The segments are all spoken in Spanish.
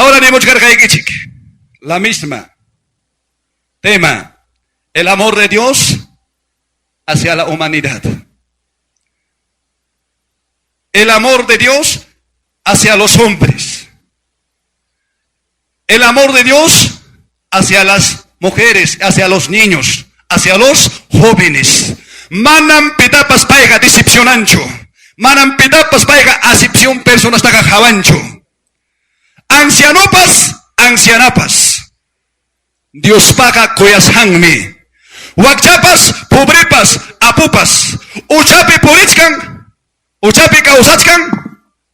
Ahora ni mucho chic. La misma tema, el amor de Dios hacia la humanidad. El amor de Dios hacia los hombres. El amor de Dios hacia las mujeres, hacia los niños, hacia los jóvenes. Manam pitapas paiga decepcionancho. Manam pitapas paiga acepción personas taga javancho. Ancianopas, ancianapas. Dios paga cuyas hangmi. Wakchapas, pobrepas, apupas. Uchapi purichkan, uchapi kausachkan.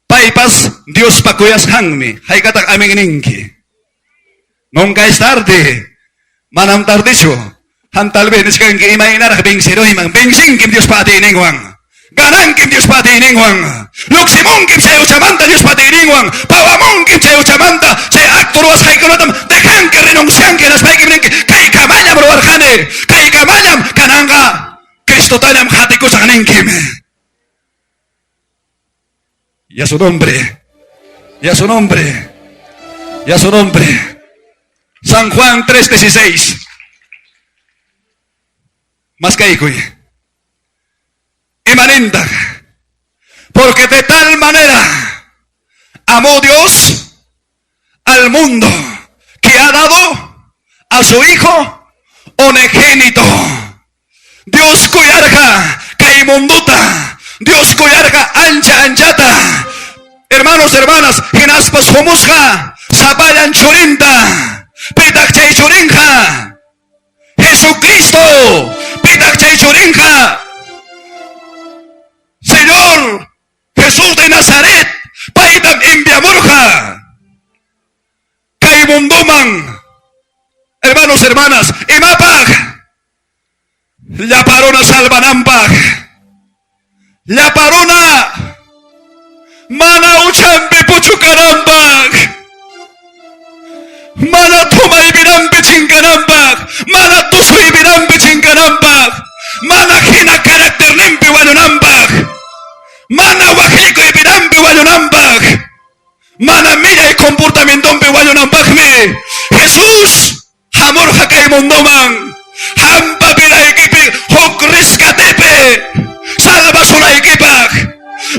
Paipas, Dios pa cuyas hangmi. Haikatak aming ninki. Nunca es tarde. Manam tardicho. Hantal benes kan ki imainar bengsero imang bengsing kim Dios pati ningwang. Ganang kim Dios pati ningwang. Luksimong kim sayo chamanta Dios pati ningwang. Pawamong kim sayo chamanta. Say actor was hay kanotam. Dejan que renuncian que las paikim ninki. Kay kamayam roarjane. Kay kamayam kananga. Cristo talam hatiko sa kaningkim. Y a su nombre. Y a su nombre. Y a su nombre. San Juan 3:16. Más caícuy. Emanenta. Porque de tal manera amó Dios al mundo que ha dado a su Hijo unigénito. Dios cuyarga caimunduta. Dios cuyarga ancha anchata. Hermanos, hermanas, hinaspas homusja. Sapayan churinta. Pitak chay churinja. Jesucristo. Pitak chay churinja. Señor Jesús de Nazaret. Paitam impiamurja. Kaimunduman. Hermanos, hermanas. Imapag. La parona salvanampag. La parona. Mana uchampi puchukarampag. Mana tumay binampi chinganampag. Mana tusoy binampi chinganampag. Mana hina karakter nimpi wanunampag. Mana wajikoy binampi wanunampag. Mana miyay comportamientompi wanunampagmi. Jesús hamur hakay mundoman. Hampa pinaykipi hok riskatepe. Salvasunaykipak.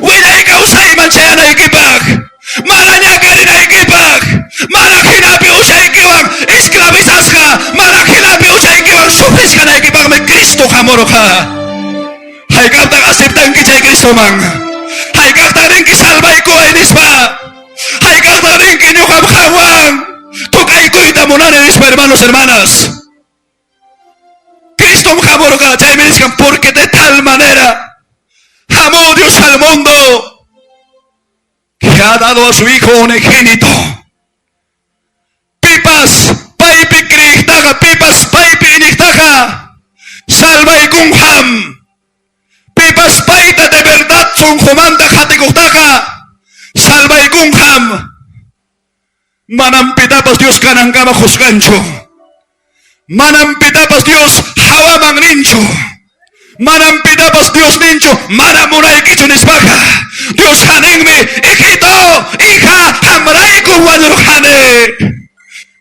Wilay kausay manchayanaykipak. Mana ñakarinaykipak. Mana hinapi ushaykiwan esclavizasqa. Mana hinapi ushaykiwan sufrisqanaykipak Cristo hamurqa. Haykaqta aceptanki chay Cristoman. Haykaqta rinki salvaykuway nispa. Haykaqta rinki ñuqap hawan. Tukaykuyta munani nispa, hermanos, hermanas. Cristo hamurqa chay me dicen porque de tal manera amó Dios al mundo que ha dado a su Hijo unigénito. Pipas, paipi krihtaga, pipas, paipi inihtaga, salva y kunham. Pipas, paita de verdad, son jomanda jatikutaga, salva y kunham. Manam pitapas Dios kanangama juzgancho. Manam pitapas Dios hawaman nincho. Manam pitapas Dios nincho. Manam munaykichu nispaja. Dios haningmi, hijito, hija, hamraiku wanurjane.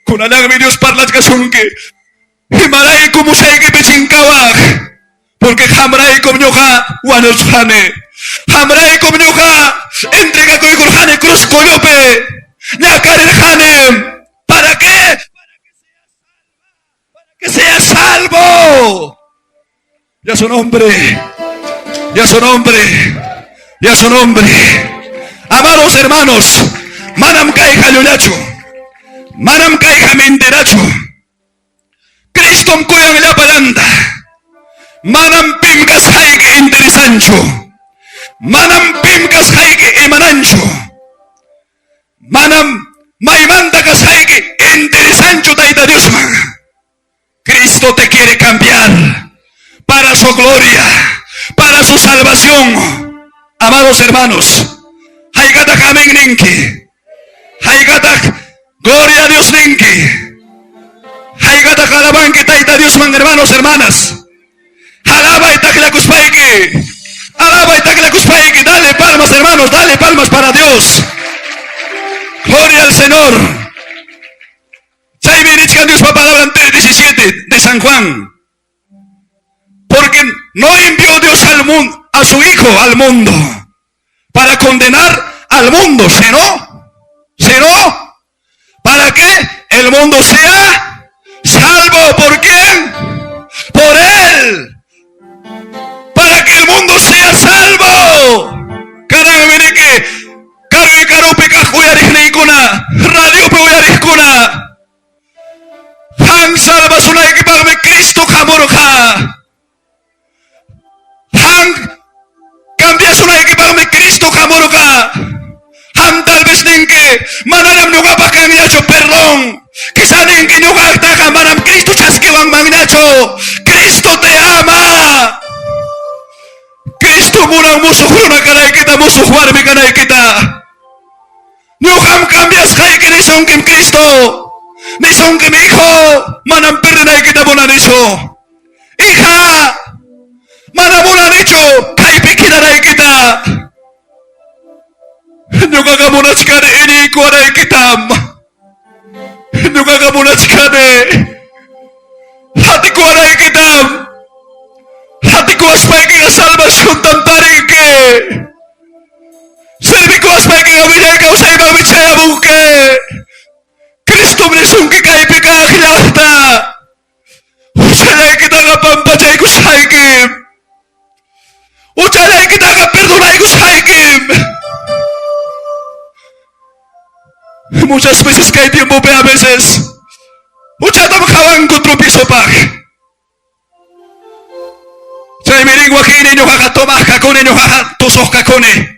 Kunanangmi Dios parlas kasunki. Himaraiku musayki pichinkawaj. Porque hamraiku mnyuja wanurjane. Hamraiku mnyuja entrega kuykurjane cruz koyope. Ñakarirjane. ¿Para qué? Para que sea salvo. Y a su nombre. Y a su nombre. Y a su nombre. Amados hermanos, manam kaija ñuñacho, manam kaija mentiracho, Cristo kuyan llapalanta, manam pimkas haike interesancho, manam pimkas haike emanancho, manam maimanta kas haike interesancho taita Dios man. Cristo te quiere cambiar para su gloria, para su salvación. Amados hermanos, Haikatak amén ninki, Haikatak gloria a Dios ninki, Haikatak alaban que taita Dios man, hermanos, hermanas. Alaba y taklakuspaiki, alaba y taklakuspaiki. Dale palmas, hermanos, dale palmas para Dios. Gloria al Señor. que Dios va a palabra en 17 de San Juan. Porque no envió Dios al mundo, a su Hijo al mundo para condenar al mundo, sino para que el mundo sea salvo. ¿Por quién? Por Él. Para que el mundo sea salvo. Caramba, mire que caro y caro peca juyarisnikuna, radio peuyariskuna. Han salvas una equipagme Cristo jamorja. Han cambias una equipagme Cristo jamorja. Han tal vez ninque mananam nyugapa kamiacho perdón. Quizá ninque nyugakta manam Cristo chasquiwan magnacho. Cristo te ama. Cristo murang musuh runa kanay kita, musuh warmi kanay kita. Nyukam cambias kay kinisongkim Cristo. Nisongkim Hijo. Manam pirinay kita muna niso. Hija. Manam muna nicho. Kay pikinanay kita. Nyukakamunach kane ini kuanay kitam. Nyukakamunach kane. Hati kuanay kitam. Hati ko aspay kaya salvasyon tamparin ke. Serbi ko aspay kaya winay ka usay mamitsaya buke. Kristo mnisong kikay pika kinakta. Usalay kita ka pampacay ko saykim. Usalay kita ka perdonay ko saykim. Muchas veces cae tiempo pe a veces. Uchatam kawan ko tropiso pa. Say miring wakini nyo kakatomah kakone nyo kakatosos kakone.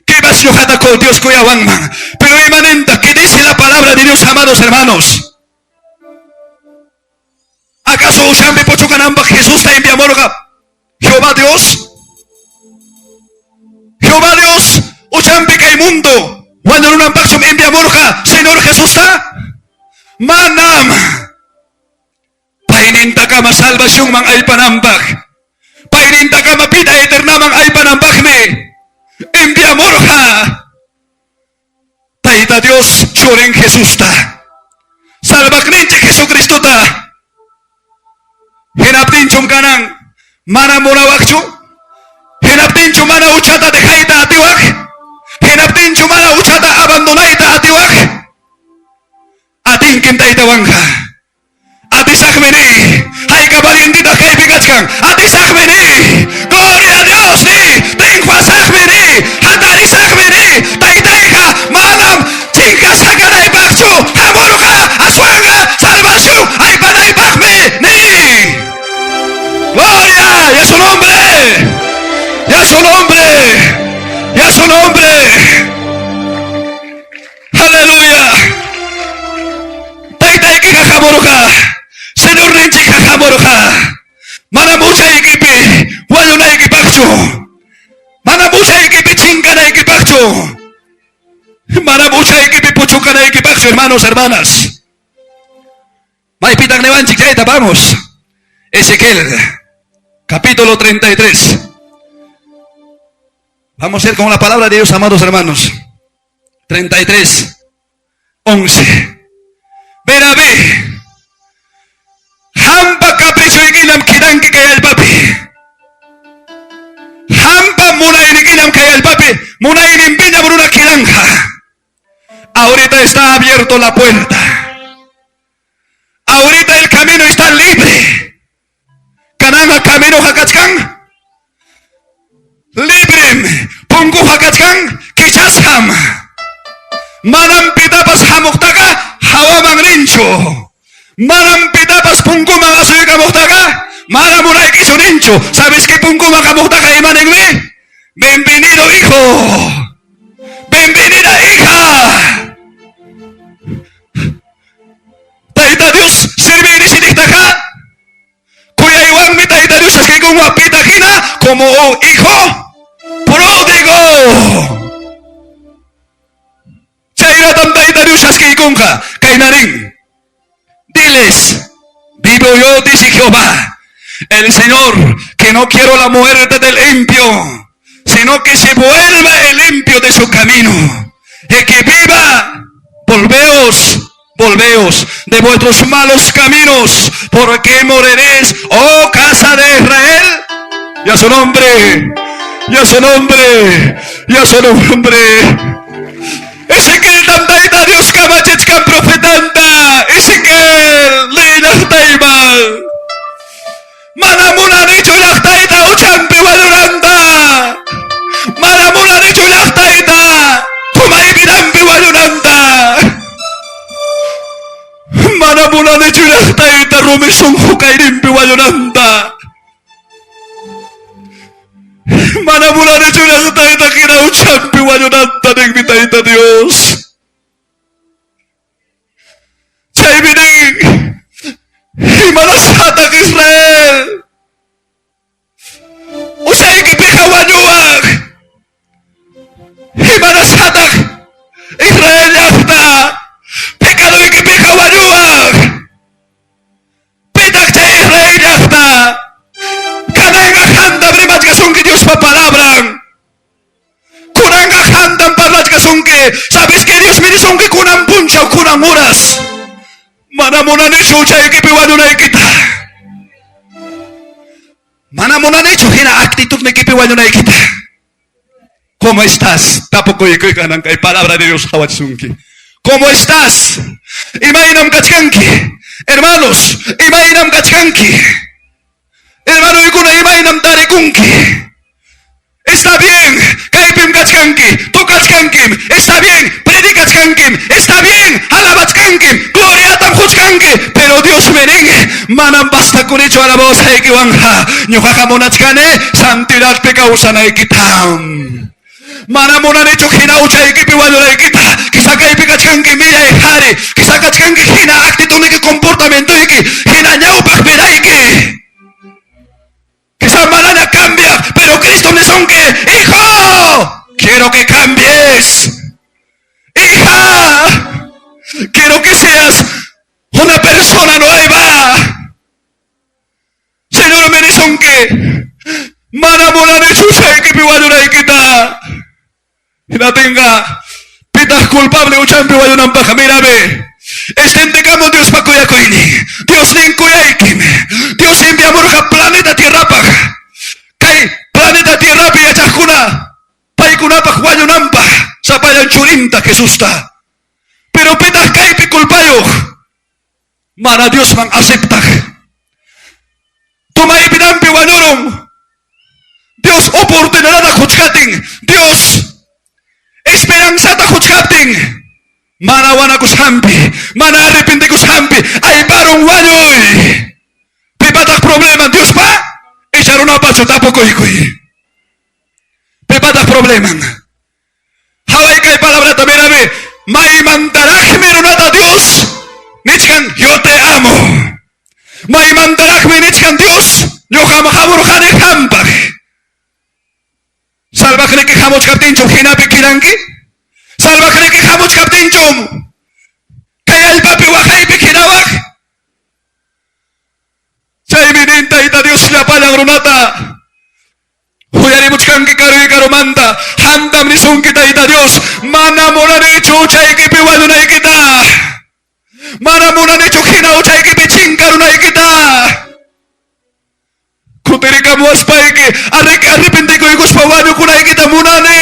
Kibas nyo katako Dios kuyawang man. Pero imanenta que dice la palabra de Dios, amados hermanos. ¿Acaso Ushambi Pochucanamba Jesús te envía morga? Jehová Dios. Jehová Dios. Ushambi que mundo. Cuando en un ampacho me envía morga. Señor Jesús está. Manam. Painenta kama salvación man ay panambak. Paininta kama pita eterna mang ay panambakme. Envía morja. Taita Dios choren Jesús ta. Salvak ninche Jesucristo ta. Henaptin chum kanang mana morawakchu. Henaptin chum mana uchata dejaita atiwak. Henaptin chum mana uchata abandonaita atiwak. Atin kim taita wangha. Atisak meni. Hay kabalientita kay bigachkan. Atisak meni. Gloria a Dios ni. Tinghuasak meni. Hatarisak meni. Taitaika manam. Chinkas haganay bakchu. Hamuruka. Aswanga. Salvación. Ay panay bakme. Ni. Gloria. Y a su nombre. Y a su nombre. Y a su nombre. Aleluya. Taitaiki hamuruka. Señor Ninchi Kakamoroka. Mana mucha equipe. Walo na equipacho. Mana mucha equipe chinga na equipacho. Mana mucha equipe puchuca na equipacho, hermanos, hermanas. Maipitang nevan chiquita, vamos. Ezequiel, capítulo 33. Vamos a ir con la palabra de Dios, amados hermanos. 33, 11. Verá, ve. Hampa capricho iginam kidanki kay el papi. Hampa muna iniginam kay el papi. Muna inimpiña por una kiranja. Ahorita está abierto la puerta. Ahorita el camino está libre. Kananga camino hakachkan. Libre. Pungu hakachkan. Kishasham. Manam pitapas hamuktaka. Hawamang rincho. Manam pitapas pungkuma kasoy kamuktaga. Maramuray kisunincho. ¿Sabes qué pungkuma kamuktaga imanengme? Bienvenido hijo. Bienvenida hija. Taita Dios sirve y siniktaga. Kuya iwan mi taita Dios es que como apitakina como hijo pródigo. Chaira tam taita Dios es que ikunka kainaring. Diles, vivo yo, dice Jehová, el Señor, que no quiero la muerte del impío, sino que se vuelva el impío de su camino, y que viva. Volveos de vuestros malos caminos, porque moriréis, oh casa de Israel. Y a su nombre, y a su nombre, y a su nombre. Ezequiel tandaita Dios kamachechkan profetanda, Ezequiel linak taimal. Manamunan hecho laktaita uchampi waluranda. Manamunan hecho laktaita tumaibirampi waluranda. Manamunan hecho laktaita rumisung hukairimpi waluranda. Manamunan hecho laktaita kinauchampi waluranda nagmitaita Dios. Chaybining himanasatak Israel. Usay kipikawanyuak. Himanasatak Israel yakta. Pekado kipikawanyuak. Pitak chay Israel yakta. Kananga handa brimat kasunki Dios pa palabran. Kunanga handa parlat kasunki. Sabes que Dios me disunki kunang puncha o kunang oras. Manamunan hecho chay kipiwanyunay kita. Manamunan hecho hina actitud na kipiwanyunay kita. ¿Cómo estás? Tapo koy kanang kay palabra de Dios hawatsunki. ¿Cómo estás? Imainam kachkanki. Hermanos, imainam kachkanki. Hermano ikuna imainam tarikunki. Está bien, kaipim kachkanki, tu kachkankim, está bien, predikachkankim, está bien, alabachkankim, gloriatam juchkanki, pero Dios merengue, manam basta con hecho alabaos haikiwanja, nyuhakamonachkane, santidad pecausa ikitam. Manamunan hecho hinaucha ikipiwalura ikita, quizá kaipikachkanki milla ihari, quizá kachkanki hina actitud iki comportamiento iki, hina nyaupak piraiki. Quizás Malaya cambia, pero Cristo me son que, hijo, quiero que cambies. Hija, quiero que seas una persona nueva. Señor, me dicen que, manamulan de chucha y que piwayuna y quita. Y la tenga, pitas culpable, uchan piwayuna paja, mírame. Estendekamos Dios pa kuyakuini. Dios ninkuyaikim. Dios enviamur ka planeta Tierra pa. Kay planeta Tierra pi achakuna. Paikuna pa huayunampa. Sa payan churinta Jesús ta. Pero pitas kay pi kulpayo. Mana Dios mang acepta. Tumay pinampi wanyurong. Dios oportunidad na kuchkating. Dios esperanza ta kuchkating. Mana wana kusampi, mana arrepente kusampi, ay parong wanyoy. Pipatak problema, Dios pa, echaron a pacho tapo koy. Pipatak problema. Haway kay palabra tamirabe, may mandarak merunata Dios, nichkan, yo te amo. May mandarak me nichkan Dios, yo hamur hane hampag. Salva kene que hamos kaptincho hinapi kiranki. Salva cree que jamás captain chom. Kaya el papi wakay pikinawak. Chay mininta ita Dios la palang runata. Huyari muchkan ki karo ikaromanda. Handam ni sung kita ita Dios. Mana muna ni chuchay ki piwalunay kita. Mana muna ni chukina uchay ki pichingkarunay kita. Kutiri kamu aspay ki. Arrepente ko ikus pawanyo kunay kita muna ni.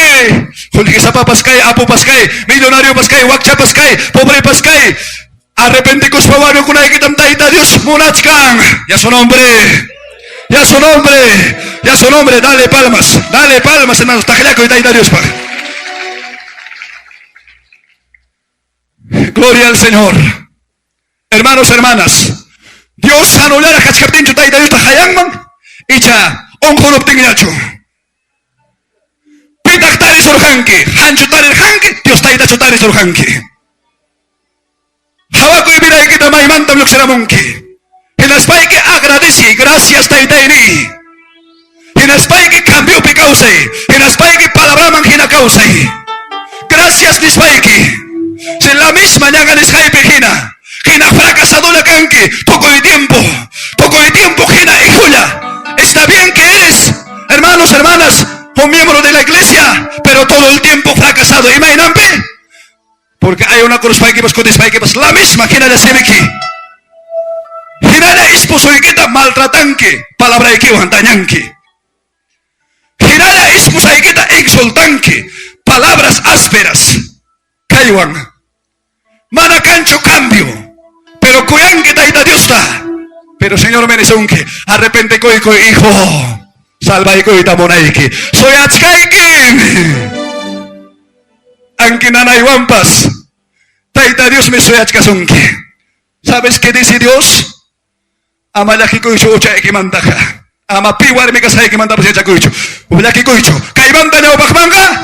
Kung isa pa paskay, apo paskay, milyonaryo paskay, wakcha paskay, pobre paskay, arrepente ko sa pawario kung nakikitam tayo Diyos, munach kang, ya su nombre, ya su nombre, ya su nombre, dale palmas, hermanos, takilya ko tayo Diyos pa. Gloria al Señor. Hermanos, hermanas, Dios anular a kachkaptin tayo Diyos, takayang man, icha, ongkolop tingyacho. Pitak tari surhanki, hancho tari hanki, Dios taita chutari surhanki. Hawa ko ibigay kita may mantam luk sinamunki. Hinaspay ki agradeci, gracias taita ini. Hinaspay ki cambio pi kausay, hinaspay ki palabra mang hinakausay. Gracias nispay ki. Si la misma nyaga niskay pi hina. Hina fracasado na kanki, poco de tiempo hina ikuya. Está bien que eres, hermanos, hermanas, un miembro de la iglesia, pero todo el tiempo fracasado. Imagínate, Porque hay una cruz para que vas, la misma que nada se me aquí. Hinala esposo y kita maltratanque, palabra y que dañanque. Hinala esposa y kita exultanque, palabras ásperas. Kaiwan. Mana cancho cambio. Pero cuyanque taita Dios da. Pero Señor menezonque, arrepente coico hijo. Salva y coita monaike. Soy achkaikin. Anki nanay wampas. Taita Dios me soy achkazonque. ¿Sabes qué dice Dios? Amalaki kuicho ucha ekimandaja. Ama piwar me kasay ekimanda pa siya kuicho. Ulaki kuicho. Kaibanda niya upakmanga.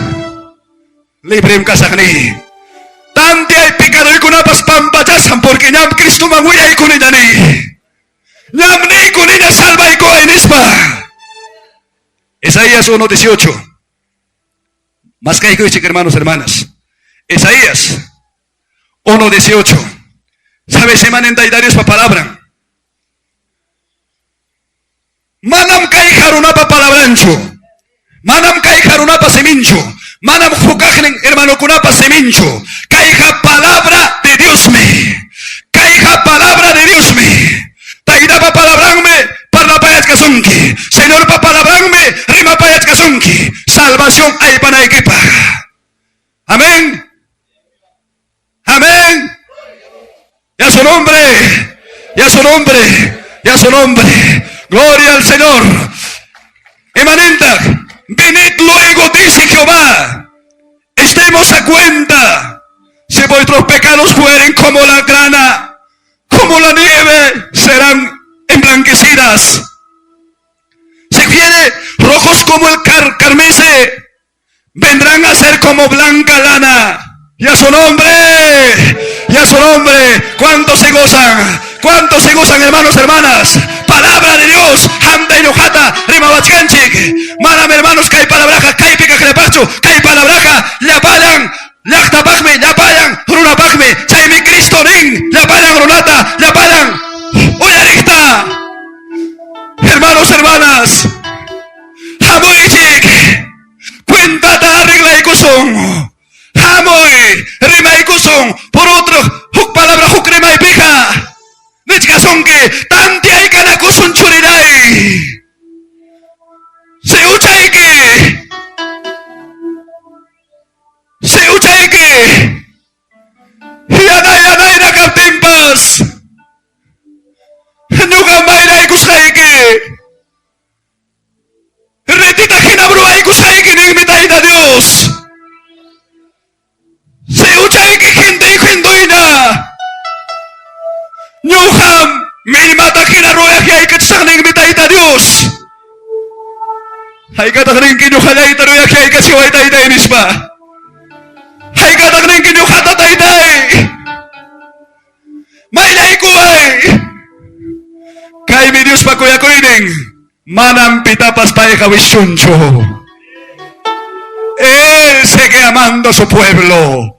Libre kasakni. Tanti ay picado y kunapas pampachasan porque ñam Cristo manguya y kunidani. Ñam ni kunina salva y koainispa. Isaías 1:18. Más que kuicho, hermanos, hermanas. Isaías 1:18. ¿Sabes si manen Dios pa palabra? Manam kay haruna pa palabrancho. Manam kay haruna pa semincho. Manam jukajnen hermano kuna pa semincho. Kayha palabra de Dios me. Kayha palabra de Dios me. Taida pa palabranme parla payat kasunki. Señor pa palabranme rima payat kasunki. Salvación hay para equipa. Amén. Amén. Ya su nombre. Ya su nombre. Ya su nombre. Gloria al Señor. Emanenta, venid luego, dice Jehová. Estemos a cuenta. Si vuestros pecados fueren como la grana, como la nieve, serán emblanquecidas. Si fuere rojos como el carmesí, vendrán a ser como blanca lana. Y a su nombre, y a su nombre, ¿cuántos se gozan? ¿Cuántos se gozan, hermanos, hermanas? Palabra de Dios, handa enojata, rima bachkanchik. Manam hermanos, kay palabraja, kay pica crepacho, kay palabraja, llapayan, llachtapajme, llapayan, runapajme, chaymi Cristo rin, llapayan runata, llapayan, uyarikta. Hermanos, hermanas, hamoichik, cuentata arregla y cosón. Hamoy, rima y cosón, por otro, huk palabra, huk rima y pija. Nechkasonke, tanti ay kana kusun churiray. Se uchayke. Se uchayke. Yanay na kaptimpas. Nuga mayray kusayke. Retita kinabruay kusayke ning mitayda Dios. Se uchayke hindi hindoy na. Nyuham, minimata kinaroya kaya ikatsakning mitayta Dios. Hay katakning kinyuhalay taroya kaya ikatsiway taytay nispa. Hay katakning kinyuhata taytay. Maylay kuway. Kay mi Dios pa kuya kuining. Manam pitapas pa ikawisyuncho. Él sigue amando a su pueblo.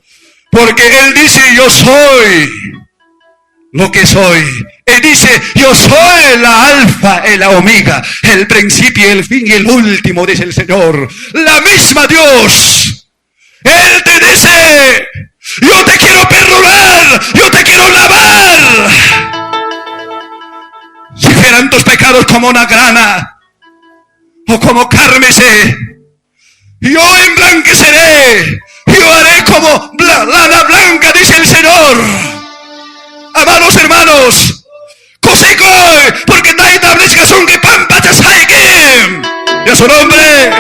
Porque Él dice, yo soy lo que soy. Él dice, yo soy la alfa y la omega, el principio, el fin y el último, dice el Señor. La misma Dios. Él te dice, yo te quiero perdonar, yo te quiero lavar. Si fueran tus pecados como una grana o como carmesí, yo emblanqueceré, yo haré como lana blanca, dice el Señor. Amados hermanos, cosicoy, porque taita blizcasun que pampachas haikim. Y a su nombre,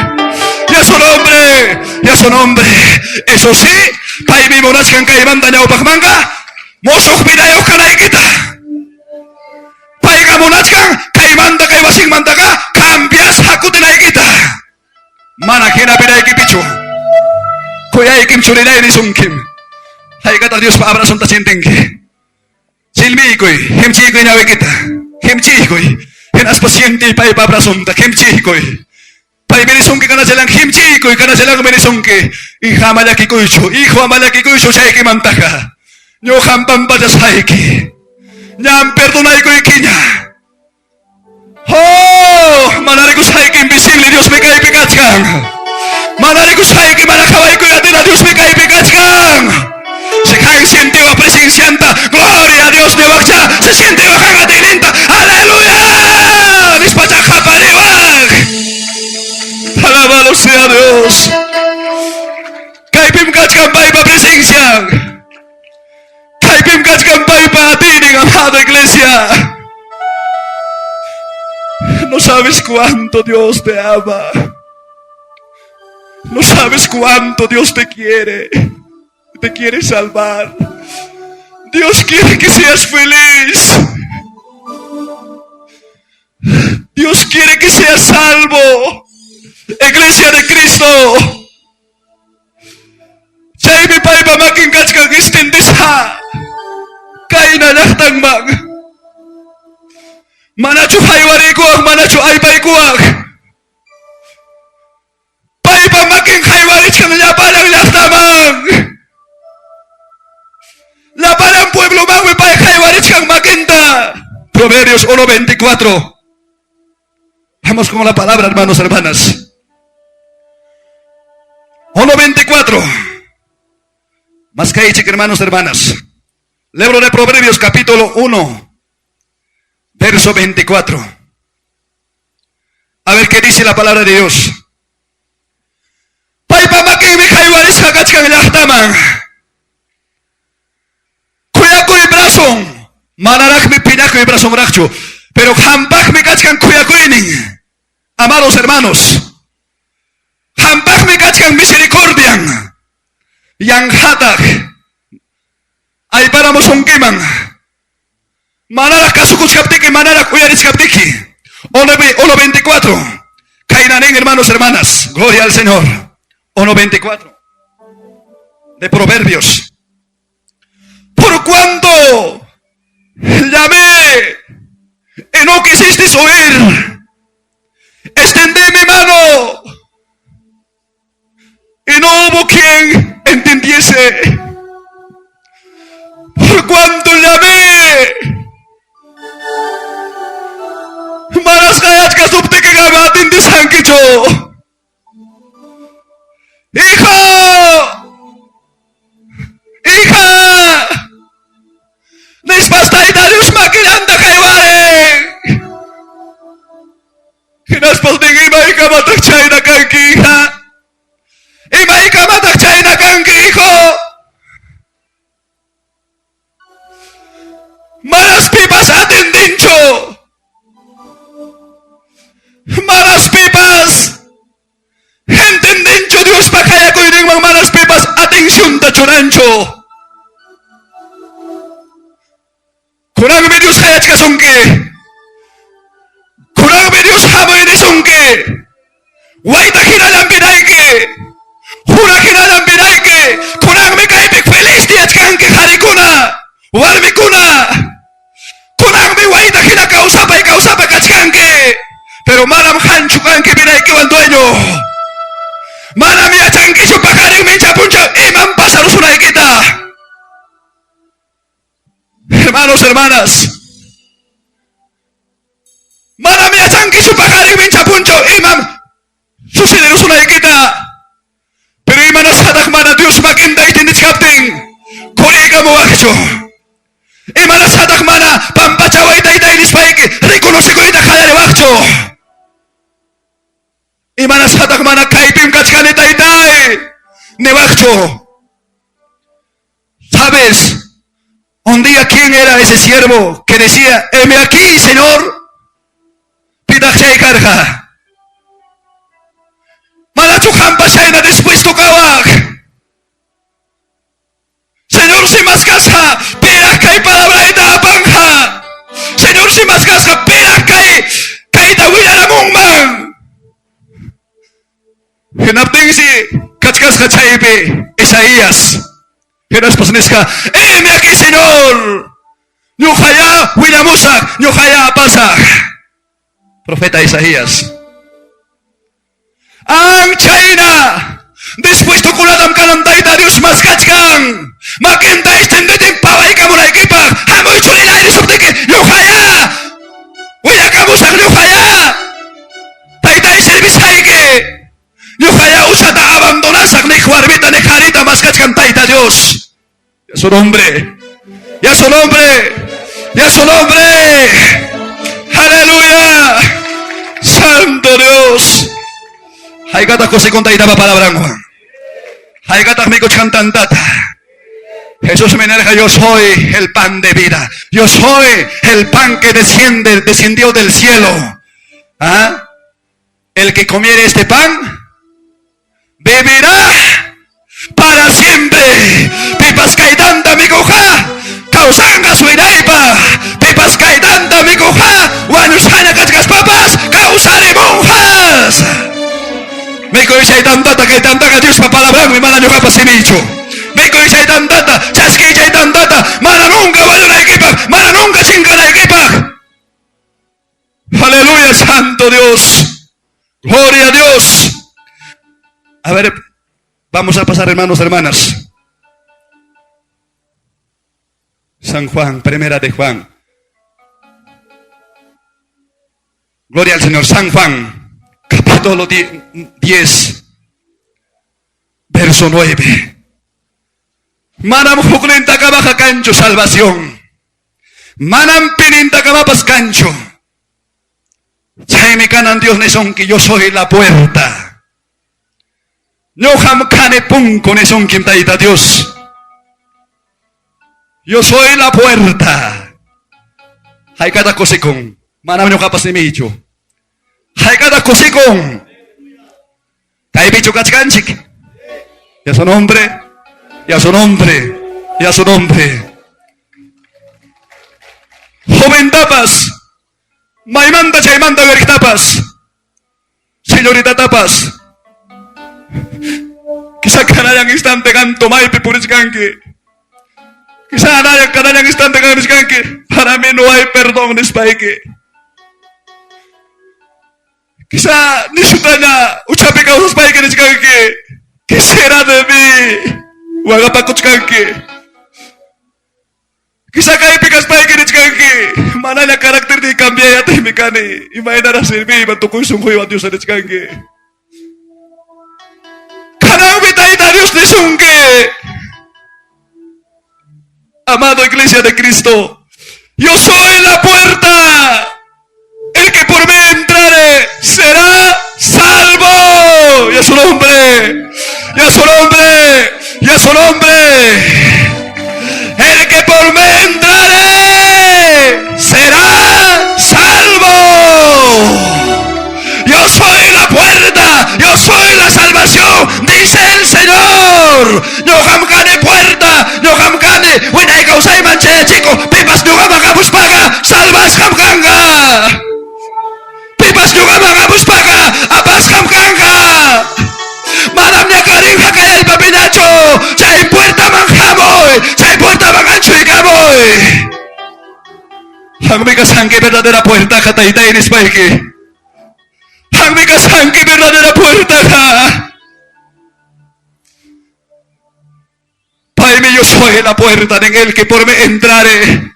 y a su nombre, y a su nombre. Eso sí, kay mi monachkan kay manda niya upakmanga, mosok bidayo kanaykita. Paiga monachkan kay manda kay wasing manda ka, cambias hakutinaykita. Mana kina biday kipicho. Kuya ikim churinay ni sungkim. Hay kata Dios pa abrason ta sintengke. Silmi koy, hemchi koy nawe kita. Hemchi koy. Henas pasyente pa ipabrason ta hemchi koy. Pay menisungke kana silang hemchi koy kana silang menisungke. Hija malaki koycho, hijo malaki koycho siya ikimantaka. Nyo hampampa sa saiki. Nyam perdonay koy kinya. Oh, manari ko sa invisible Dios may kaibigat kang. Manari ko sa manakaway ko natin na Dios may kaibigat kang. kachkan siente wa presencianta. Gloria a Dios de wakcha. Se siente wa kanga tilinta. Aleluya. Nispacha pariwag. Alabado sea Dios. Kaipim kachkan paipa presencia. Kaipim kachkan paipa tining, amada iglesia. No sabes cuánto Dios te ama. No sabes cuánto Dios te quiere. Te quiere salvar. Dios quiere que seas feliz. Dios quiere que seas salvo. Iglesia de Cristo. Chay mi paipa makin kachkan istindisha. Kaina nahtang mag. Manachu haywari kuwag, manachu aybay kuwag. Paipa makin haywari chkan lapanang lahtamang. Lapanang pueblo mangwi pay haywari chkan makinta. Proverbios 1:24. Vamos con la palabra, hermanos, hermanas. 1:24. Más que ahí, hermanos, hermanas. Libro de Proverbios, capítulo 1. Verso 24. A ver qué dice la palabra de Dios. Paipa makin mi kaywaris kakachkan lahtaman. Kuyakuy brasong. Manarak mi pinakuy brasong rakcho. Pero hampak mi kachkan kuyakuyning. Amados hermanos. Hampak mi kachkan misericordian. Yang hatak. Ay para mosongkiman. Manarak kasukus kaptiki, manarak uyaris kaptiki. 1:24. Kainanen, hermanos, hermanas. Gloria al Señor. 1:24. De Proverbios. Por cuanto llamé y no quisisteis oír, extendí mi mano y no hubo quien entendiese. Por cuanto llamé, malas kayat kasupte que gabatin de sankicho. Hijo, hija, nespastay Darius makinanda kayware. Hinaspating imay kamatak China kanki hija. Imay kamatak China kanki hijo. Malas pipas atin dincho. Malas pipas. Henten dincho Dios pa kaya ko yung mga malas pipas ating syunta chunancho. Kurang mi Dios kaya kasungke. Kurang mi Dios hamoy ni sungke. Waita kinalang binayke. Hura kinalang binayke. Kurang mi kaipik feliz di at kangke harikuna. Warmi kuna. Kurang mi waita kinakausapay kachkangke. Pero malam hanchukan que viene aquí al dueño. Malam ya chanki su pakaring mincha puncha imam pasaros una kita. Hermanos, hermanas. Malam ya chanki su pakaring mincha puncha imam susineros una kita. Pero imanas hadak mana Dios makinda itinit kapting. Kolega mo wakcho. Imanas hadak mana pampachaway tay nispaiki. Reconoce ko ita kaya wakcho. Imanas hatak mana kaipim kachkani taytay ni wakcho. ¿Sabes? Un día quién era ese siervo que decía, heme aquí, Señor, pidakchay karja. Malachukhan pa siya na dispuesto kawak. Señor, si maskasha, pirakay palabra itapang ha. Señor, si maskasha, pirakay tawila namong mang. Hinapting si kachkas kachaype Isaías. Hinaspas niska, heme aquí, Señor. Nyukaya winamusak, nyukaya pasak. Profeta Isaías. Ang China, dispuesto kuladam kanang taita Dios mas kachkang. Makinta istenditing paway ka muna ikipag. Hamoy chulilay ni subtiki, nyukaya. Winamusak, nyukaya. Taita isilbisayke. Yo kaya usata abandonasak ni Juarvita ni Carita mas kachkan taita Dios. su nombre. Y a su nombre. Y a su nombre. Aleluya. Santo Dios. Hay gatas cosas con taita palabra. Hay gatas me cantan data. Jesús me dijo, yo soy el pan de vida. Yo soy el pan que descendió del cielo. ¿Ah? El que comiere este pan vivirá para siempre. Pipas caidanta mi coja, causanga su iraipa. Pipas caidanta mi coja, guanusana cachas papas, causare monjas. Me coisay tantata que tantaka Dios pa palabra mi mana yoga pasimicho. Me coisay tantata, chasquilla tantata, mana nunca vaya la equipa, mana nunca chinga la equipa. Aleluya, santo Dios. Gloria a Dios. A ver, vamos a pasar, hermanos, hermanas. San Juan, primera de Juan. Gloria al Señor. San Juan, capítulo 10, verso 9. Manam juklenta kabaja cancho salvación. Manam pininta kabapas cancho. Chaime canan Dios neson que yo soy la puerta. No jamkane punco neson kim taita Dios. Yo soy la puerta. Hay cada cosikong. Manam nyo kapas ni Micho. Hay cada cosikong. Kay bicho kachkanchik. Y a su nombre. Y a su nombre. Y a su nombre. Joven tapas. Maimanta chaimanta ver tapas. Señorita tapas. Quizá kanayang instante canto maipe puris kanki. Quizá kanayang instante kanto kanki. Para mí no hay perdón despaike. Quizá ni sutanya ucapi kausas paike deskanki. ¿Qué será de mí? Wagapakut kanki. Quizá kay pikas paike deskanki. Mana na karakter di cambia ya temikani. Imaina na sirvi matukoy sungkoy wa Dios deskanki. Kanang bitaita Dios de sungke. Amado Iglesia de Cristo, yo soy la puerta. El que por mí entrare será salvo. Y a su nombre. Y a su nombre. Y a su nombre. El que por mí entrare será salvo. Yo soy la puerta, yo soy la salvación, dice el Señor. No jamkane puerta, no jamkane. When I go say manche chico, pipas no gamagabus paga, salvas jamkanga. Pipas no gamagabus paga, apas jamkanga. Madam niya karing hakaya el papinacho, chay puerta manjamoy, chay puerta mangancho y camoy. Ang may kasangki verdadera puerta kataytay ni Spikey. Ang may kasangki verdadera puerta ka. Padre, yo soy la puerta en el que por mí entrare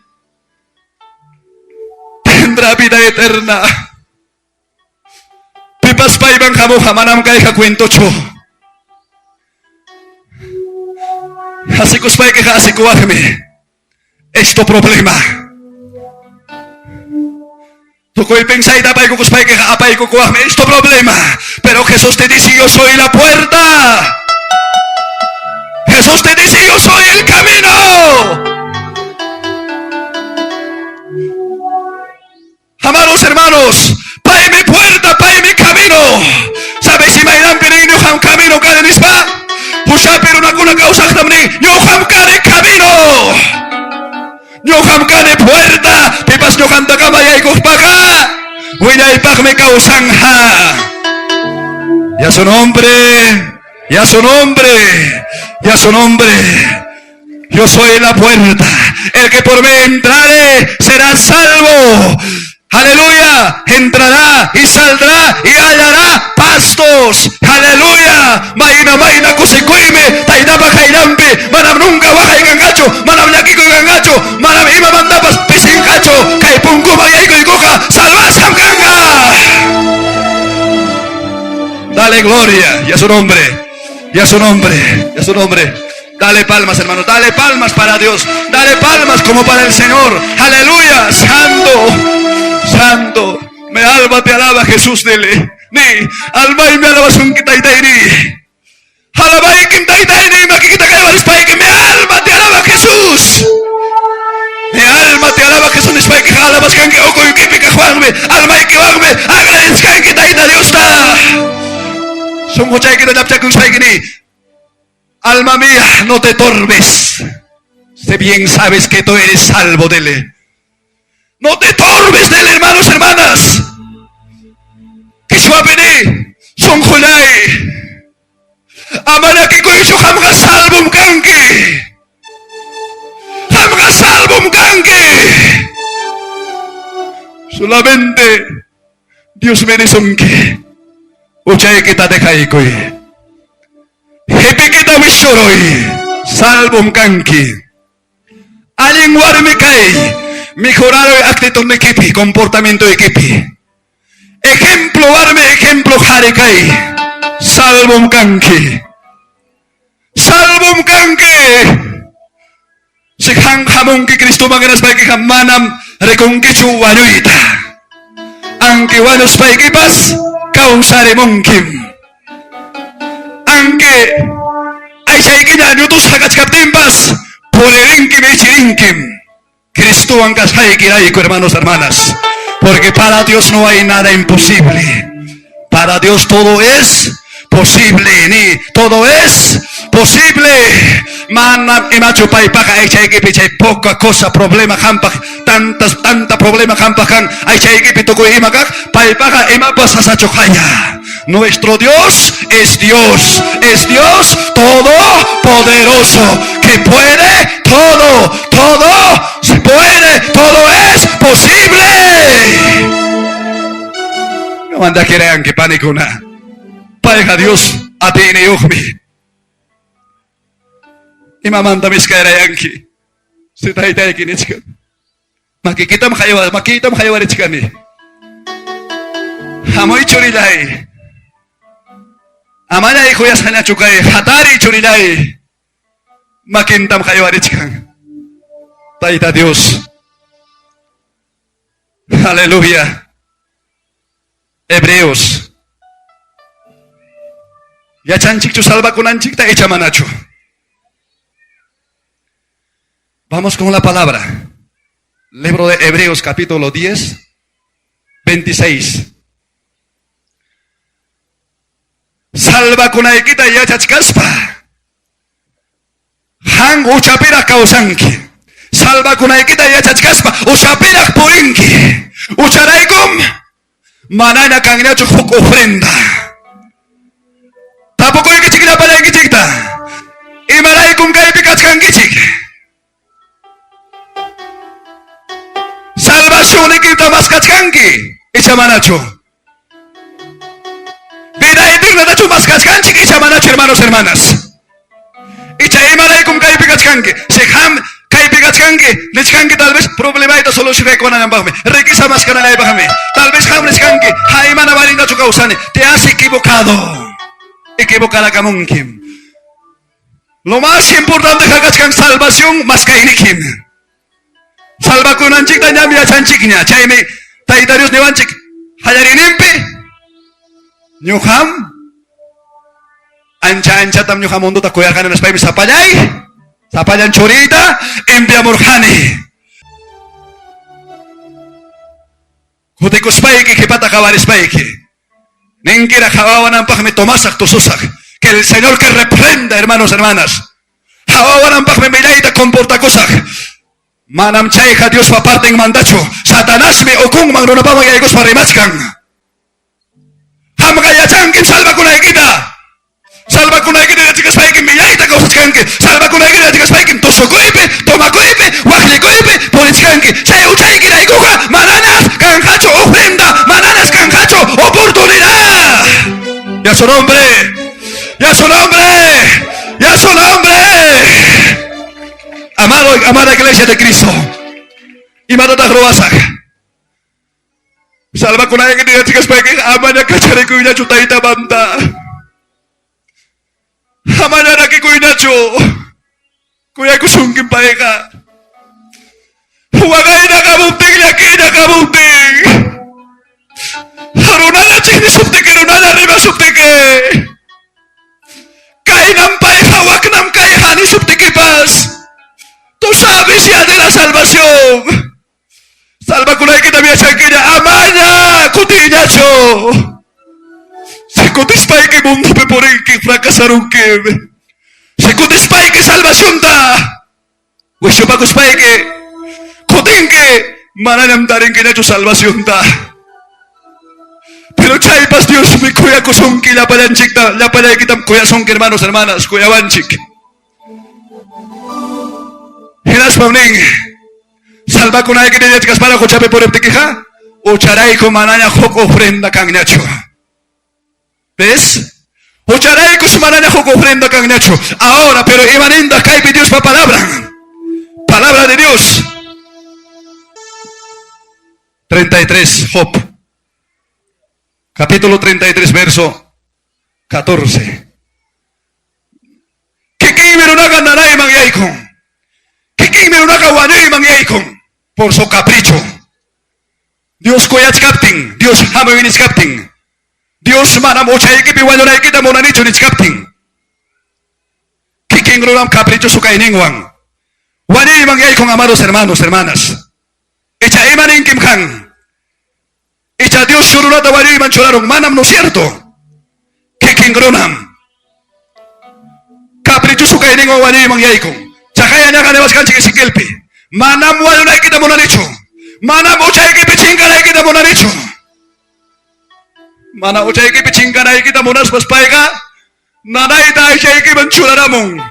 tendrá vida eterna. Pipas pa ibang kamuha manam kay kakwento cho. Así que Spikey ka así kuwagme. Esto problema. Tukoy pensay tapay ko kuspay que apay ko kuwagme. Esto problema. Pero Jesús te dice yo soy la puerta. Jesús te dice yo soy el camino. Amados hermanos, pay mi puerta, pay mi camino. ¿Sabes si maidan pirin yo ham camino kare nispa? Pusha pero na kuna causa tamni yo ham kare camino. Yo ham kare puerta, pipas yo kanta kamay ay kuspaka. Winay pak me causan ha. Y a su nombre. Y a su nombre, y a su nombre, yo soy la puerta. El que por mí entrare será salvo. Aleluya, entrará y saldrá y hallará pastos. Aleluya, maina kusikuime, tainapa kairampi, manam nunca baja y gangacho, manam yakiko y gangacho, manam ima mandapas pisingacho, kaipunku magayko y coja, salvas kamganga. Dale gloria, y a su nombre. Y a su nombre, y a su nombre. Dale palmas, hermanos, dale palmas para Dios. Dale palmas como para el Señor. Aleluya, santo, santo. Mi alma te alaba, Jesús, dile. Ni alma y me alabas un quitaitaini. Alaba y quitaitaini, maquita que vas para que mi alma te alaba, Jesús. Mi alma te alaba, Jesús, es para que alabas que oco y que pica Juanme. Alma y que Juanme, agradezca que taita Dios está. Son muchas que no te con ni. Alma mía, no te torbes. Si bien sabes que tú eres salvo de él. No te torbes de él, hermanos, hermanas. Que suapeni, son julay. Amana que coiso hamga salvo un kanki. Hamga salvo un kanki. Solamente Dios me dice que uchay que te deja y coi. Hepe kita wisoroy, salvo un kanki. Alguien guarme cae, mejorar el actitud de equipi, comportamiento de equipi. Ejemplo warme, ejemplo jare cae, salvo un kanki. Salvo un kanki. Si han jamón que Cristo maganas para que jamanam reconquichu wanyuita. Aunque wanos para equipas, causare monkim. Aunque hay shaykinya nyutus hakat kaptimpas, polerinkim y chirinkim. Cristo angas haykiraico, hermanos, hermanas. Porque para Dios no hay nada imposible. Para Dios todo es posible. Ni todo es posible. Mana imacho paipaka ay shaykipi chay poca cosa problema hampak. Tanta problema hampak kan ay shaykipi toko imakak paipaka imapas hasachokaya. Nuestro Dios es Dios todopoderoso, que puede todo se puede, todo es posible. No anda querean que pánico na. Pareja Dios a ti ni ujmi. Y mamanda mis caerayanki. Si taitay kinichkan. Makikita makayawarichkani. Hamoy churilay. Amana hijo ya sana chukay, hatari churilay. Makintam kayawarichkan. Taita Dios. Aleluya. Hebreos. Ya chanchik chu salva con anchik ta echa manacho. Vamos con la palabra. Libro de Hebreos capítulo 10, 26. Salva kunaykita yachachkaspa han uchapira kausanki. Salva kunaykita yachachkaspa uchapira purinki. Ucharaykum manana kanyachu huk ofrenda. Tampoco ikichik na para ikichikta. Imaraykum kaypi kachkankichik. Salvación ikita mas kachkanki. Ichamanacho. Vida eterna da chumas kachkanchik y chamanacho, hermanos, hermanas. Y chaimaraykum kaypi kachkanki. Sekham kaypi kachkanki. Lechkanki tal vez problema ita solución ekonan ambagme. Requisa más canana ambagme. Tal vez ham lechkanki. Haimana varinda chukausane. Te has equivocado. Equivocada kamunkim. Lo más importante es que salvación más kainikim. Salva kunanchik tanyami achanchiknya. Chaime taitarios nevanchik. Hayarinimpi. Nyuham ancha tam nyuham mundo takoyar kanan spay sapayan chorita envia morjani hutiko spay que pata kabar spay que nenkira jawawan ampag me tomasak tususak que el Señor que reprenda, hermanos, hermanas. Jawawan ampag me milaita comporta kosak manam chayja Dios pa parte en mandacho Satanás me okung mangrona pa magayagos parimachkan. Hamgaya chankin salva kunaykita. Salva kunaykita chicas paikin millaita kausachkanki. Salva kunaykita chicas paikin tosokoypi, tomakoypi, wajlikoypi, ponichkanki. Chay uchaykita ikuka mananas kanjacho ofrenda, mananas kanjacho oportunidad. Ya su nombre, ya su nombre, ya su nombre. Amada iglesia de Cristo. Y matata robasak. Salva con alguien que chicas pequeñas, amanya kachare kuina chutaita banda. Amanya naki kuina chu. Kuya kusungkin paeka. Huwagay nakabunting, yaki nakabunting. Harunana chini subtike, runana riba subtike. Kainam paeka, waknam kaihani subtike pas. Tú sabes ya de la salvación. Salva kunay kita biya sakina. Amanya, kutiñacho. Se kutispay que mundo pe por el que fracasaron que. Se kutispay que salvación da. Wisyo pa kuspay que. Kuting que. Mananam darin que nacho salvación da. Pero chaypas Dios mi kuya kusungki la palanchik da. La palanchikitam kuya son hermanos, hermanas. Kuya wanchik. Hinas pauning. Salva kunay que te chicas para cochape por el tequija. O charay con manana joko ofrenda cangnacho. ¿Ves? O charay con su manana joko ofrenda cangnacho. Ahora, pero imanenda caipe Dios para palabra. Palabra de Dios. 33, Job. Capítulo 33, verso 14. Kiki merunaga nanay mangyayikong. Kiki merunaga wanyoy mangyayikong. Por su capricho. Dios koyach captain. Dios hamoyinis captain. Dios manam ochayki piwanyoray kita monanicho nis captain. Kiki merunaga capricho su kainingwang. Wanyoy mangyayikong, amados hermanos, hermanas. Echa imanin kimkang. Echa Dios surunata wanyoy mancholaron. Manam no cierto. Kiki merunaga capricho su kainingwang wanyoy mangyayikong. Chakaya niya kanebas kanchik isikelpi. Manam walo na kita mo na nicho. Manam uchay ki pichinga na kita mo na nicho. Mana uchay ki pichinga na kita mo na spaspay ka. Nanay tayo siya ki manchula ramong.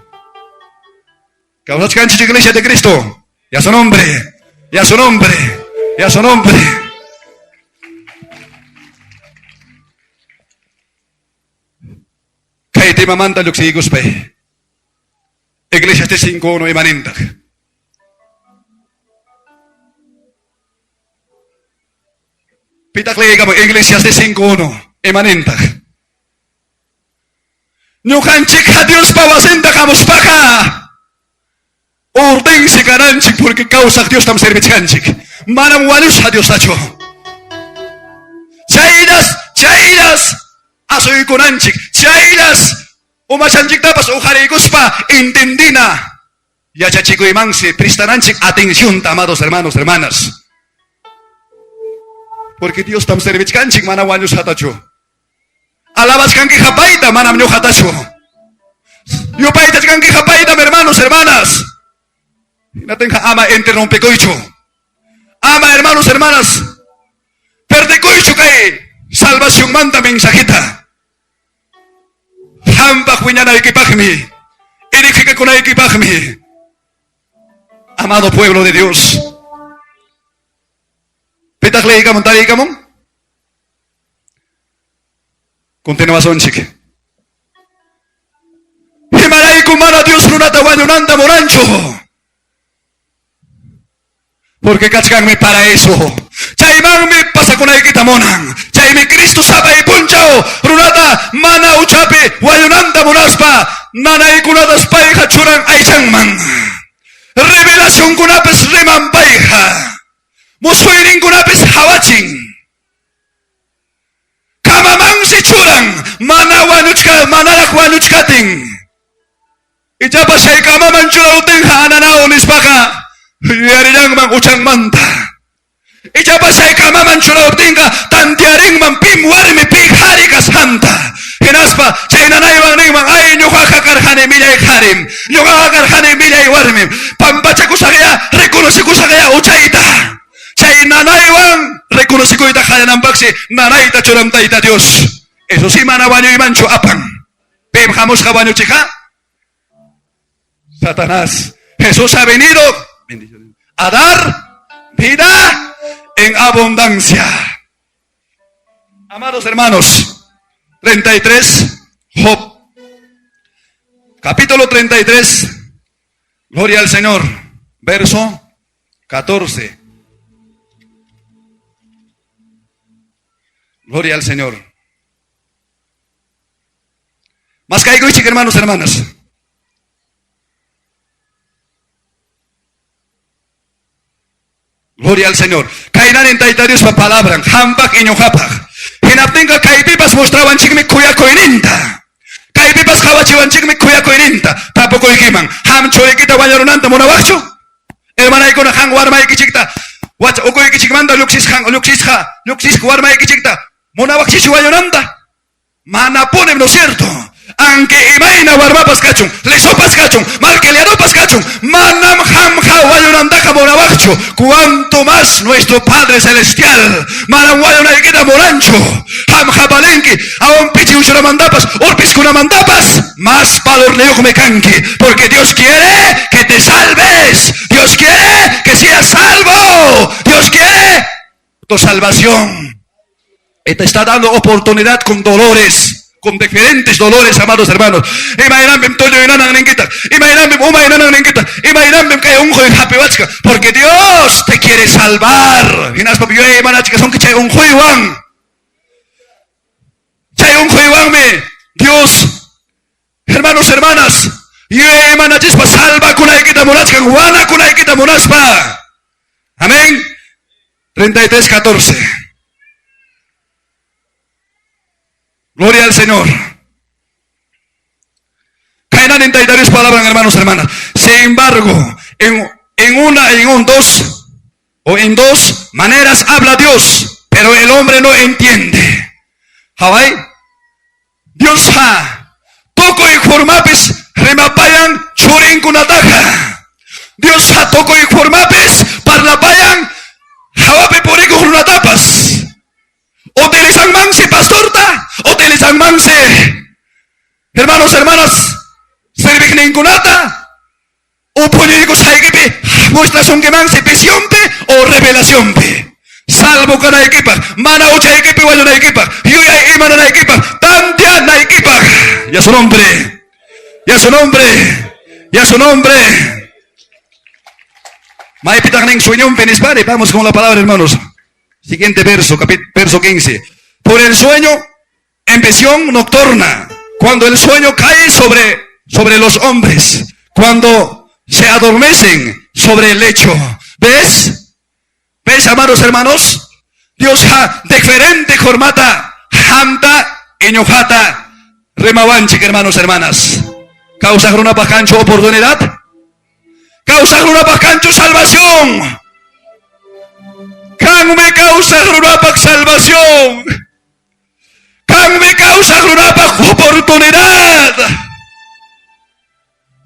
Kausat kanchi sa Iglesia de Cristo. Y a su nombre. Y a su nombre. Y a su nombre. Kay ti mamanta luksigos pa eh. Iglesia de 5:1 y manintak. Pitakli kamo Iglesias de 5:1 y manintak. Nyukanchik a Dios pawasenda kamos paka. Orden si kananchik porque causa Dios tam servichanchik. Manam walus a Dios tacho. Chaidas asoy konanchik. Chaidas umachanchik tapas ujarigos pa intendina. Yachachico y mansi pristananchik atención, amados hermanos, hermanas. Porque Dios tam servichanchik mana walus hatacho. Alabas kanki japaita manam nyo hatacho. Yo paita kanki japaita, hermanos, hermanas. Natenga ama interrompe koicho. Ama, hermanos, hermanas. Perde koicho kay salvación manda mensajita. Hamba kuñana equipajmi. Erikika kuna equipajmi. Amado pueblo de Dios. Petakle ikamon tari ikamon. Continuación, chique. Himalay kumara Dios lunata wanyonanda morancho. Porque kachkan me para eso. Chaimang me pasa con aikita monan. Chaime Cristo sabe y punchao. Runata mana uchape wanyonanda monaspa. Nana ikunata spaiha churan aishangman. Revelación kunapes reman paiha. Muswiring kunapes hawaching. Kamamang si churan. Mana wanuchka, manarak wanuchkating. Ijapa siya kamaman churauting hananao nispaka. Yarilang mang uchang manta. Ijapa siya kamaman churauting ka. Tantiaring mang pimwarmi pighari ka santa. Hinaspa, siya nanayawang ning mang ay nyo kakakarhani milay karim. Nyo kakakarhani milay warmim. Pampacha ko sa kaya, rekonosi ko sa kaya uchayta. Siya nanayawang, rekonosi ko ita kaya ng bagsi. Nanayta churamta ita Diyos. Eso si manawanyo imancho apang. Pemhamos kawanyo chika. Satanás. Jesús ha venido a dar vida en abundancia. Amados hermanos, 33, Job. Capítulo 33, gloria al Señor. Verso 14. Gloria al Señor. Más caigo y hermanos, hermanas. Gloria al Señor. Kainan en Taita Dios pa palabra. Hampak iñuhapag. Hinaptinga kaipipas mostraban chikmi kuya koininta. Kaipipas kawachiwan chikmi kuya koininta. Tapo koikiman. Ham choikita wañarunanta monawakcho. Hermana ikona hang warma ikichikta. Wach uko ikichikmanda luksis warma ikichikta. Monawakchish wañarunanta. Mana ponem, ¿no es cierto? Aunque imaina warmapas cachun, lesopas cachun, malqueliadopas cachun, manam ham hawayunandaka morabacho, cuanto más nuestro Padre Celestial, manam wayunaikita morancho, ham jabalenki, aun pichi ushuramandapas, urpis kunamandapas, más valor me canque, porque Dios quiere que te salves, Dios quiere que seas salvo, Dios quiere tu salvación. Y te está dando oportunidad con dolores, con diferentes dolores, amados hermanos. Porque Dios te quiere salvar. Dios, hermanos, hermanas, amén. 33:14. Gloria al Señor. Caerán en taitarios palabras, hermanos, hermanas. Sin embargo, en dos maneras habla Dios, pero el hombre no entiende. Hawaii, Dios ha toco y formapes remapayan churin kunataja. Dios ha toco y formapes parlapayan hawape porigo runatapas. Utilizan manse pastorta, utilizan manse, hermanos, hermanas, servignin kunata, o puñico saigipe, muestras un que manse visión o revelación pe. Salvo con la equipa, mana ucha equipa, guayo na equipa, yo ya imana na equipa, tantia na equipa. Ya su nombre, ya su nombre, ya su nombre. Maipitagning sueño penispare, vamos con la palabra, hermanos. Siguiente verso, verso 15. Por el sueño en visión nocturna, cuando el sueño cae sobre los hombres, cuando se adormecen sobre el lecho. ¿Ves? ¿Ves, amados hermanos? Dios ha diferente formata, hamta, eñojata, remawanchik, hermanos, hermanas. Causa una pacancho oportunidad. Causa una pacancho salvación. Can me causa runapak salvación. Can me causa runapak oportunidad.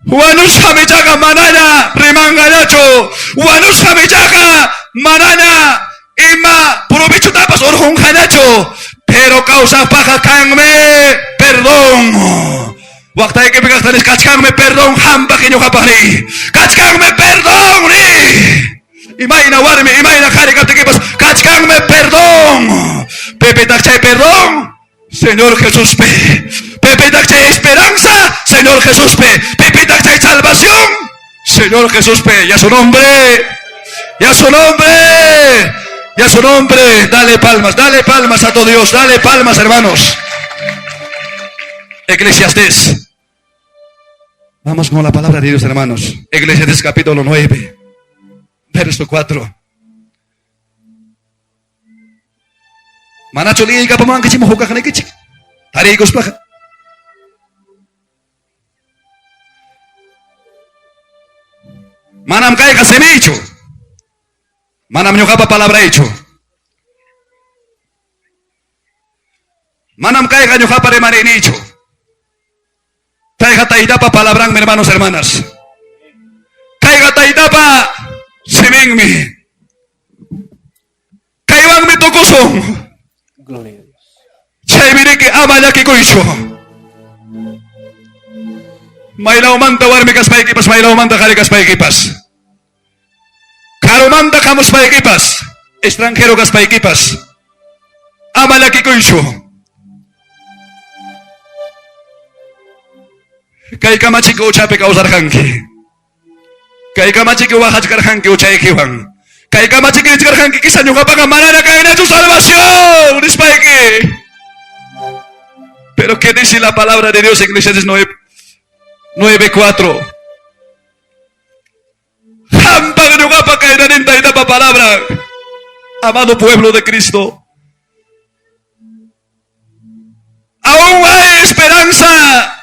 Wanus hamijaga manana remanganacho. Wanus hamijaga manana ima provecho tapas orjun hanacho. Pero causa paja can me perdón. Waktu que pegas tanis kachkan me perdón hamba que yo kapari. Kachkan me perdón ni. Imagina warme, imagina carga te quepas, cachcanme perdón. Pepe tache perdón, Señor Jesús pe. Pepe tache esperanza, Señor Jesús pe. Pepe tache salvación, Señor Jesús pe. Ya su nombre, ya su nombre, ya su nombre. Dale palmas a tu Dios, dale palmas, hermanos. Eclesiastés. Vamos con la palabra de Dios, hermanos. Eclesiastés capítulo 9. Verso 4. Manacho liga ka pamang kichi mahuka kana kichi. Tari ikos plaka. Manam kay kasemicho. Manam nyo ka pa palabra hecho. Manam kay kanyo ka pa remaninicho. Kay kataida pa palabrang, hermanos, hermanas. Kay kataida pa semengme. Kaywang mi tokosong. Gloria a Dios. Chay que amala que koisho. Mailaw manta warmi kas paikipas, mailaw manta karikas paikipas. Karo manta kamos paikipas, extranjero kas paikipas. Amala que koisho. Kay kamachiko uchape kausar hanki. Kay kamachiki wahaj karhanki uchay kiwan. Kay kamachiki karhanki kisa nyo kapag manana kayo na su salvación. Dispaiki. Pero ¿qué dice la palabra de Dios en Eclesiastés 9:4? Hampag nyo kapag kayo na nintay na nueva palabra. Amado pueblo de Cristo, aún hay esperanza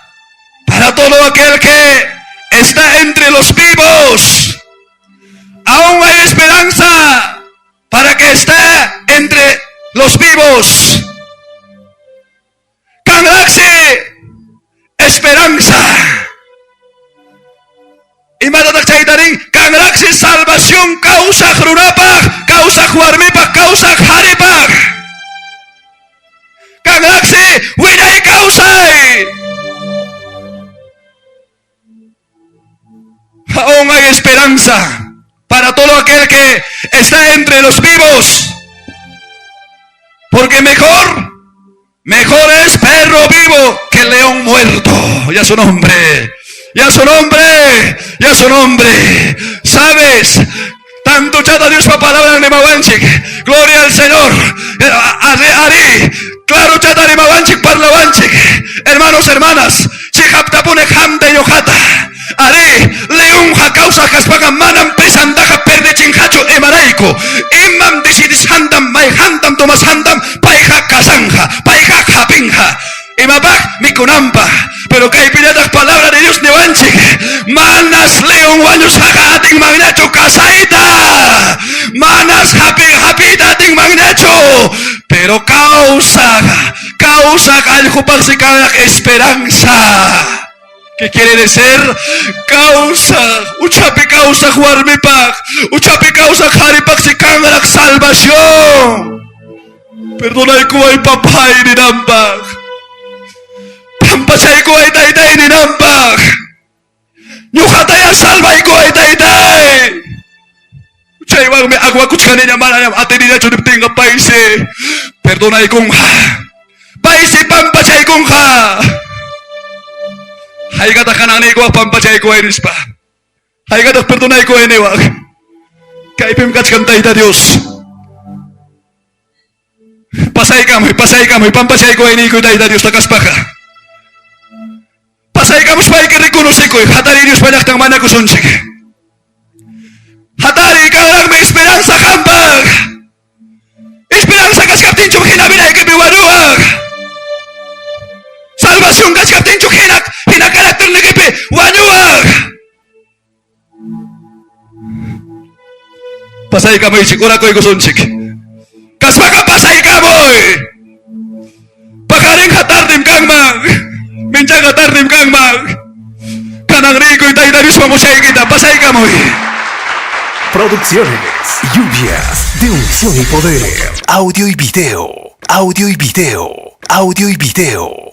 para todo aquel que está entre los vivos. Aún hay esperanza para que está entre los vivos. Kangraksi esperanza. Y matatak chaitaring kangraksi salvación causa hrunapag, causa huarmipag, causa haripag. Kangraksi winay causay. Aún hay esperanza para todo aquel que está entre los vivos. Porque mejor es perro vivo que león muerto. Ya su nombre, ya su nombre, ya su nombre. ¿Sabes? Tanto chata Dios pa palabra de Mawanchik. Gloria al Señor. Ari, claro chata de Mawanchik parlawanchik. Hermanos, hermanas, si haptapune hamde yojata. Ari, león ha causa kaspagan manam pesandaja perde chinhacho emaraiko. Imam decidis handam, may handam, tomas handam, paija kasanja, paija japinja. Imabak mikunampa. Pero que hay piratas palabra de Dios newanchik. Manas león wanyus hakating magnacho kasaita. Manas hapita ting magnacho. Pero causa aljupaxicanak esperanza. ¿Qué quiere decir? Causa, uchapi causa huarmipak, uchapi causa haripak si kangarak salvación. Perdona ko ay papay ni nambak. Pampasay ko ay taytay ni nambak. Nyukataya salvay ko ay taytay. Uchay wag may agwa kuch kanina manayam ate nila chunipting ka paise. Perdona kong ha. Paise pampasay kong ha. Hay kata kanani ko pampachay ko ay nispa. Hay kata perdonay ko ay niwag. Kay pimkats kantay ta Diyos. Pasay kamoy, pampachay ko ay ni ko tay ta Diyos takaspaka. Pasay kamoy pa ikirikunusi ko, hatari Diyos panaktang manakusonsik. Hatari ka lang may esperanza kambag. Esperanza kaskaptin chuk hinabinay kabiwaruag. Salvación kaskaptin chuk hinakarakter nagipi wanyuag. Pasay kamoy sikura ko'y kusonsik. Kasbaka pasay kamoy. Pakaring hatardim kang mag. Minchang hatardim kang mag. Kanang riko'y tayo Diyos mamusay kita. Pasay kamoy. Producciones, lluvias de unción y poder. Audio y video. Audio y video. Audio y video.